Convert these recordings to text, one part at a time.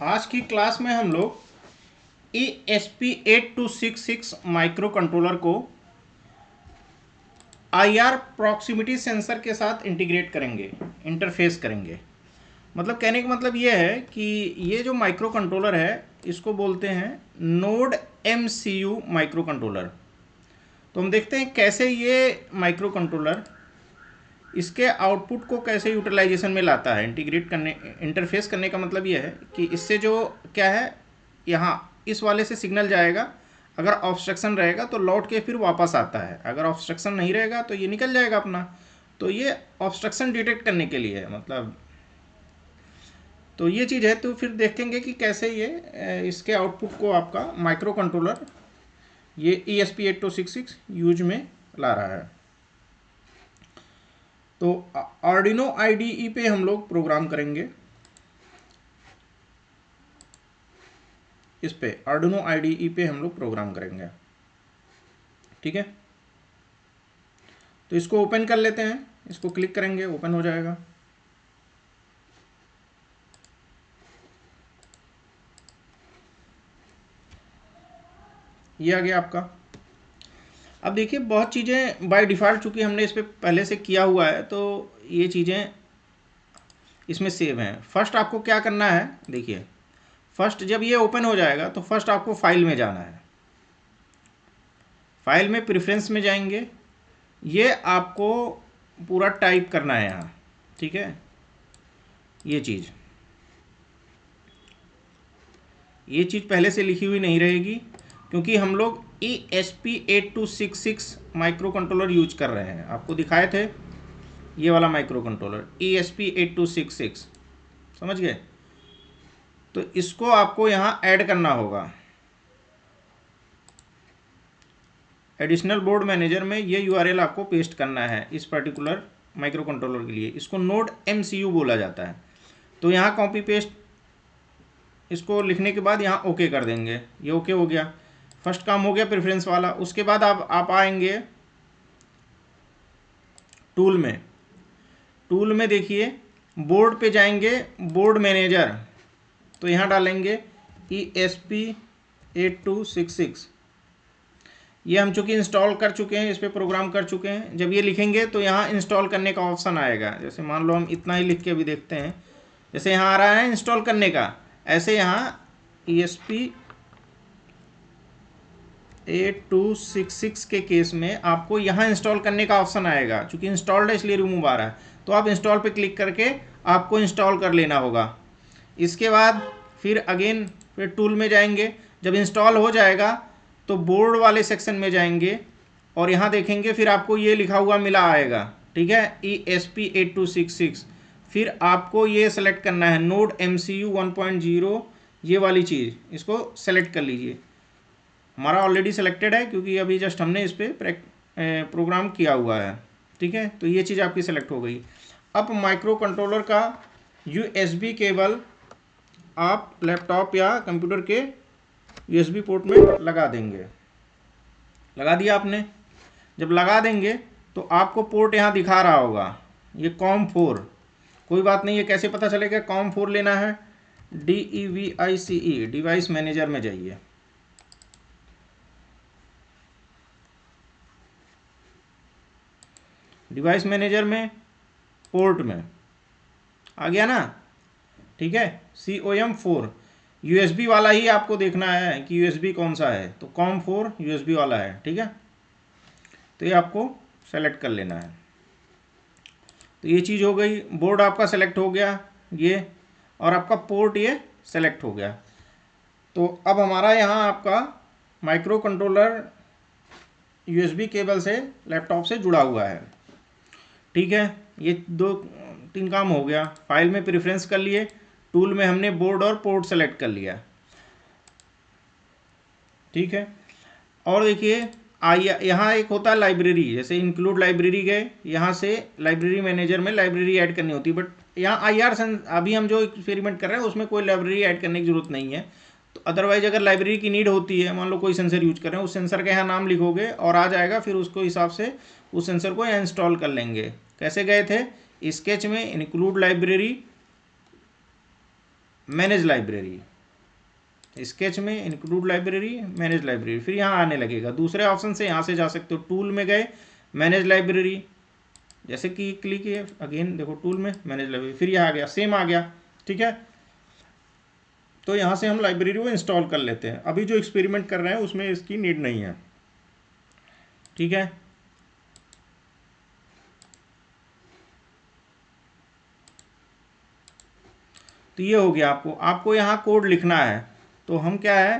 आज की क्लास में हम लोग ESP8266 माइक्रो कंट्रोलर को IR प्रॉक्सिमिटी सेंसर के साथ इंटीग्रेट करेंगे, इंटरफेस करेंगे। मतलब कहने का मतलब ये है कि ये जो माइक्रो कंट्रोलर है इसको बोलते हैं नोड MCU माइक्रो कंट्रोलर। तो हम देखते हैं कैसे ये माइक्रो कंट्रोलर इसके आउटपुट को कैसे यूटिलाइजेशन में लाता है। इंटीग्रेट करने, इंटरफेस करने का मतलब ये है कि इससे जो क्या है, यहाँ इस वाले से सिग्नल जाएगा, अगर ऑब्स्ट्रक्शन रहेगा तो लौट के फिर वापस आता है, अगर ऑब्स्ट्रक्शन नहीं रहेगा तो ये निकल जाएगा अपना। तो ये ऑब्स्ट्रक्शन डिटेक्ट करने के लिए है, मतलब तो ये चीज़ है। तो फिर देखेंगे कि कैसे ये इसके आउटपुट को आपका माइक्रो कंट्रोलर ये ESP8266 यूज में ला रहा है। तो आर्डिनो IDE पे हम लोग प्रोग्राम करेंगे। इस पे आर्डिनो IDE पे हम लोग प्रोग्राम करेंगे, ठीक है। तो इसको ओपन कर लेते हैं, इसको क्लिक करेंगे, ओपन हो जाएगा। ये आ गया आपका। अब देखिए बहुत चीज़ें बाय डिफ़ॉल्ट चूँकि हमने इस पर पहले से किया हुआ है तो ये चीज़ें इसमें सेव हैं। फर्स्ट आपको क्या करना है, देखिए फर्स्ट जब ये ओपन हो जाएगा तो फर्स्ट आपको फाइल में जाना है। फाइल में प्रेफरेंस में जाएंगे, ये आपको पूरा टाइप करना है यहाँ, ठीक है। ये चीज़ पहले से लिखी हुई नहीं रहेगी क्योंकि हम लोग ESP8266 माइक्रो कंट्रोलर यूज कर रहे हैं। आपको दिखाए थे ये वाला माइक्रो कंट्रोलर ESP8266, समझ गए। तो इसको आपको यहाँ ऐड करना होगा। एडिशनल बोर्ड मैनेजर में ये URL आपको पेस्ट करना है इस पर्टिकुलर माइक्रो कंट्रोलर के लिए। इसको नोड MCU बोला जाता है। तो यहाँ कॉपी पेस्ट इसको लिखने के बाद यहाँ ओके कर देंगे। ये ओके हो गया, फर्स्ट काम हो गया प्रेफरेंस वाला। उसके बाद आप आएंगे टूल में देखिए बोर्ड पे जाएंगे, बोर्ड मैनेजर, तो यहाँ डालेंगे ESP8266। ये हम चूँकि इंस्टॉल कर चुके हैं, इस पर प्रोग्राम कर चुके हैं। जब ये लिखेंगे तो यहाँ इंस्टॉल करने का ऑप्शन आएगा। जैसे मान लो हम इतना ही लिख के अभी देखते हैं, जैसे यहाँ आ रहा है इंस्टॉल करने का, ऐसे यहाँ ESP8266 के केस में आपको यहाँ इंस्टॉल करने का ऑप्शन आएगा। चूँकि इंस्टॉल्ड है इसलिए रिमूव आ रहा है, तो आप इंस्टॉल पे क्लिक करके आपको इंस्टॉल कर लेना होगा। इसके बाद फिर अगेन फिर टूल में जाएंगे। जब इंस्टॉल हो जाएगा तो बोर्ड वाले सेक्शन में जाएंगे और यहाँ देखेंगे फिर आपको ये लिखा हुआ मिला आएगा, ठीक है, ESP8266। फिर आपको ये सेलेक्ट करना है नोड MCU 1.0, ये वाली चीज़, इसको सेलेक्ट कर लीजिए। हमारा ऑलरेडी सेलेक्टेड है क्योंकि अभी जस्ट हमने इस पर प्रोग्राम किया हुआ है, ठीक है। तो ये चीज़ आपकी सेलेक्ट हो गई। अब माइक्रो कंट्रोलर का USB केबल आप लैपटॉप या कंप्यूटर के USB पोर्ट में लगा देंगे। लगा दिया आपने। जब लगा देंगे तो आपको पोर्ट यहाँ दिखा रहा होगा, ये COM4। कोई बात नहीं, ये कैसे पता चलेगा COM4 लेना है, DEVICE डिवाइस मैनेजर में जाइए। डिवाइस मैनेजर में पोर्ट में आ गया ना, ठीक है। COM4 USB वाला ही आपको देखना है कि USB कौन सा है, तो COM4 USB वाला है, ठीक है। तो ये आपको सेलेक्ट कर लेना है। तो ये चीज़ हो गई, बोर्ड आपका सेलेक्ट हो गया ये, और आपका पोर्ट ये सेलेक्ट हो गया। तो अब हमारा यहाँ आपका माइक्रो कंट्रोलर USB केबल से लैपटॉप से जुड़ा हुआ है, ठीक है। ये 2-3 काम हो गया। फाइल में प्रेफरेंस कर लिए, टूल में हमने बोर्ड और पोर्ट सेलेक्ट कर लिया, ठीक है। और देखिए यहाँ एक होता है लाइब्रेरी, जैसे इंक्लूड लाइब्रेरी गए, यहाँ से लाइब्रेरी मैनेजर में लाइब्रेरी ऐड करनी होती है। बट यहाँ IR अभी हम जो एक्सपेरिमेंट कर रहे हैं उसमें कोई लाइब्रेरी ऐड करने की ज़रूरत नहीं है। तो अदरवाइज अगर लाइब्रेरी की नीड होती है, मान लो कोई सेंसर यूज कर रहे हैं, उस सेंसर का यहाँ नाम लिखोगे और आ जाएगा, फिर उसको हिसाब से उस सेंसर को यहाँ इंस्टॉल कर लेंगे। कैसे गए थे, स्केच में include library, manage library, sketch में इंक्लूड लाइब्रेरी, मैनेज लाइब्रेरी, फिर यहाँ आने लगेगा। दूसरे ऑप्शन से यहाँ से जा सकते हो, टूल में गए, मैनेज लाइब्रेरी, जैसे कि क्लिक किए, अगेन देखो टूल में मैनेज लाइब्रेरी, फिर यहाँ आ गया, सेम आ गया। ठीक है, तो यहाँ से हम लाइब्रेरी को इंस्टॉल कर लेते हैं। अभी जो एक्सपेरिमेंट कर रहे हैं उसमें इसकी नीड नहीं है। ठीक है, तो ये हो गया। आपको यहाँ कोड लिखना है, तो हम क्या है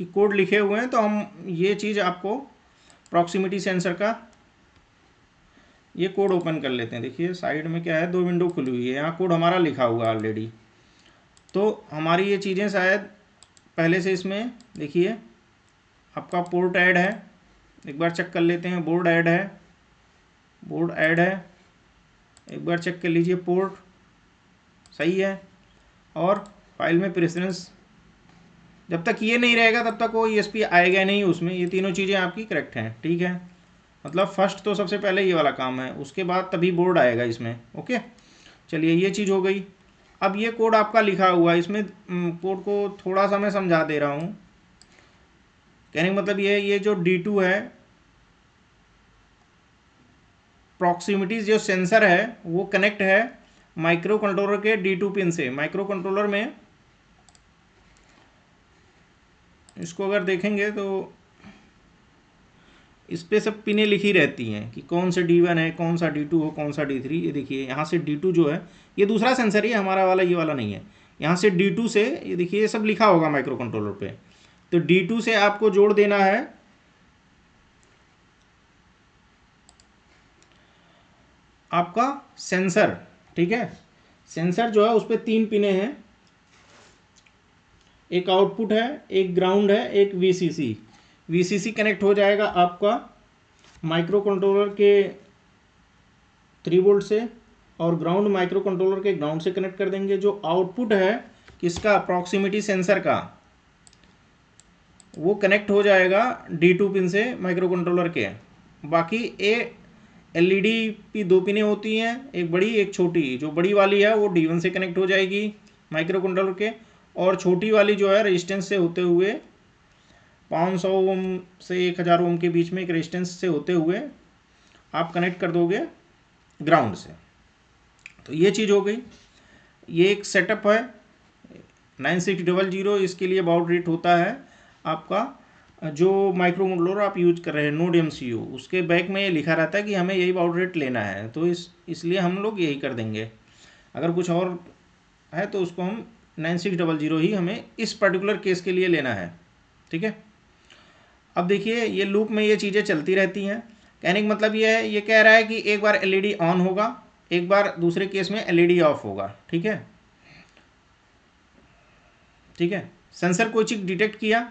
कि कोड लिखे हुए हैं, तो हम ये चीज़ आपको प्रॉक्सिमिटी सेंसर का ये कोड ओपन कर लेते हैं। देखिए साइड में क्या है, 2 विंडो खुली हुई है, यहाँ कोड हमारा लिखा हुआ है ऑलरेडी। तो हमारी ये चीज़ें शायद पहले से इसमें, देखिए आपका पोर्ट ऐड है, एक बार चेक कर लेते हैं। बोर्ड ऐड है, बोर्ड ऐड है, एक बार चेक कर लीजिए, पोर्ट सही है, और फाइल में प्रेफरेंस, जब तक ये नहीं रहेगा तब तक वो ESP आएगा नहीं उसमें। ये तीनों चीज़ें आपकी करेक्ट हैं। ठीक है, मतलब फर्स्ट तो सबसे पहले ये वाला काम है, उसके बाद तभी बोर्ड आएगा इसमें। ओके, चलिए ये चीज़ हो गई। अब ये कोड आपका लिखा हुआ है, इसमें कोड को थोड़ा सा मैं समझा दे रहा हूँ। कहने का मतलब ये जो D2 है, प्रॉक्सिमिटी जो सेंसर है वो कनेक्ट है माइक्रो कंट्रोलर के D2 पिन से। माइक्रो कंट्रोलर में इसको अगर देखेंगे तो इस पर सब पिनें लिखी रहती हैं कि कौन से D1 है, कौन सा D2 हो, कौन सा D3। ये देखिए यहाँ से D2 जो है, ये दूसरा सेंसर ही है हमारा वाला, ये वाला नहीं है। यहाँ से D2 से, ये देखिए ये सब लिखा होगा माइक्रो कंट्रोलर पे, तो D2 से आपको जोड़ देना है आपका सेंसर। ठीक है, सेंसर जो है उस पर 3 पिनें हैं, एक आउटपुट है, एक ग्राउंड है, एक VCC कनेक्ट हो जाएगा आपका माइक्रो कंट्रोलर के 3 वोल्ट से, और ग्राउंड माइक्रो कंट्रोलर के ग्राउंड से कनेक्ट कर देंगे। जो आउटपुट है किसका, प्रॉक्सिमिटी सेंसर का, वो कनेक्ट हो जाएगा D2 पिन से माइक्रो कंट्रोलर के। बाकी LED की 2 पिनें होती हैं, एक बड़ी एक छोटी। जो बड़ी वाली है वो D1 से कनेक्ट हो जाएगी माइक्रो कंट्रोलर के, और छोटी वाली जो है रेजिस्टेंस से होते हुए 500 ओम से 1000 ओम के बीच में एक रेजिस्टेंस से होते हुए आप कनेक्ट कर दोगे ग्राउंड से। तो ये चीज़ हो गई। ये एक सेटअप है 9600, इसके लिए बाउड रेट होता है आपका जो माइक्रो कंट्रोलर आप यूज कर रहे हैं नोड MCU, उसके बैक में ये लिखा रहता है कि हमें यही बाउड रेट लेना है, तो इसलिए हम लोग यही कर देंगे। अगर कुछ और है तो उसको हम 9600 ही हमें इस पर्टिकुलर केस के लिए लेना है। ठीक है, अब देखिए ये लूप में ये चीज़ें चलती रहती हैं। कहने का मतलब ये है, ये कह रहा है कि एक बार LED ऑन होगा, एक बार दूसरे केस में LED ऑफ होगा। ठीक है, ठीक है, सेंसर कोई चीज़ डिटेक्ट किया,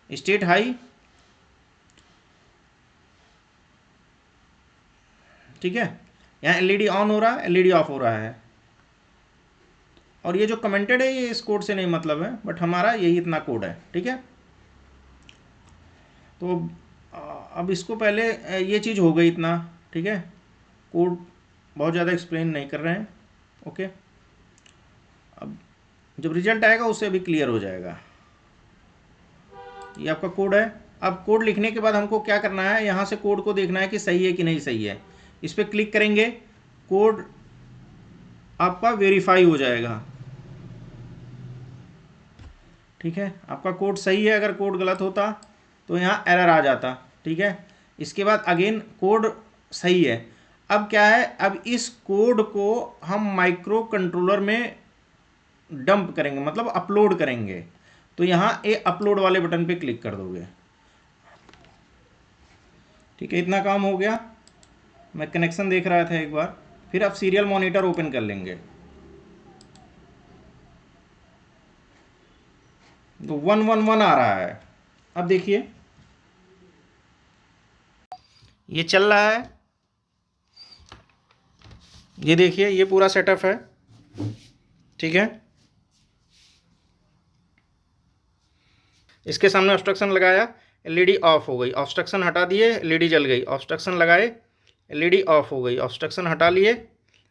स्टेट हाई, ठीक है, यहाँ LED ऑन हो रहा है, LED ऑफ हो रहा है। और ये जो कमेंटेड है ये इस कोड से नहीं मतलब है, बट हमारा यही इतना कोड है। ठीक है, तो अब इसको पहले ये चीज़ हो गई इतना। ठीक है, कोड बहुत ज़्यादा एक्सप्लेन नहीं कर रहे हैं। ओके, अब जब रिजल्ट आएगा उससे अभी क्लियर हो जाएगा। ये आपका कोड है। अब कोड लिखने के बाद हमको क्या करना है, यहाँ से कोड को देखना है कि सही है कि नहीं सही है। इस पर क्लिक करेंगे, कोड आपका वेरीफाई हो जाएगा। ठीक है, आपका कोड सही है। अगर कोड गलत होता तो यहाँ एरर आ जाता। ठीक है, इसके बाद अगेन कोड सही है। अब क्या है, अब इस कोड को हम माइक्रो कंट्रोलर में डंप करेंगे, मतलब अपलोड करेंगे। तो यहाँ ये अपलोड वाले बटन पे क्लिक कर दोगे। ठीक है, इतना काम हो गया। मैं कनेक्शन देख रहा था एक बार, फिर आप सीरियल मॉनिटर ओपन कर लेंगे तो 111 आ रहा है। अब देखिए ये चल रहा है, ये देखिए ये पूरा सेटअप है। ठीक है, इसके सामने ऑब्स्ट्रक्शन लगाया, LED ऑफ हो गई, ऑब्स्ट्रक्शन हटा दिए, LED जल गई, ऑब्स्ट्रक्शन लगाए, LED ऑफ हो गई, ऑब्स्ट्रक्शन हटा लिए,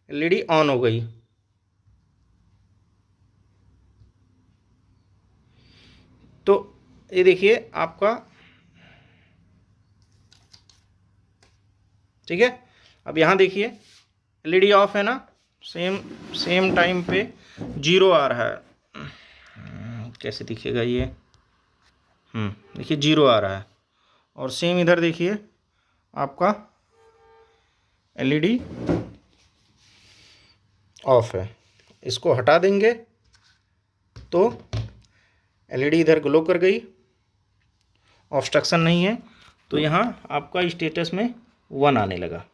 LED ऑन हो गई। तो ये देखिए आपका, ठीक है। अब यहाँ देखिए एलईडी ऑफ है ना, सेम टाइम पे 0 आ रहा है। कैसे दिखेगा ये, देखिए 0 आ रहा है। और सेम इधर देखिए आपका एलईडी ऑफ है। इसको हटा देंगे तो एलईडी इधर ग्लो कर गई, ऑब्स्ट्रक्शन नहीं है, तो यहाँ आपका स्टेटस में 1 आने लगा।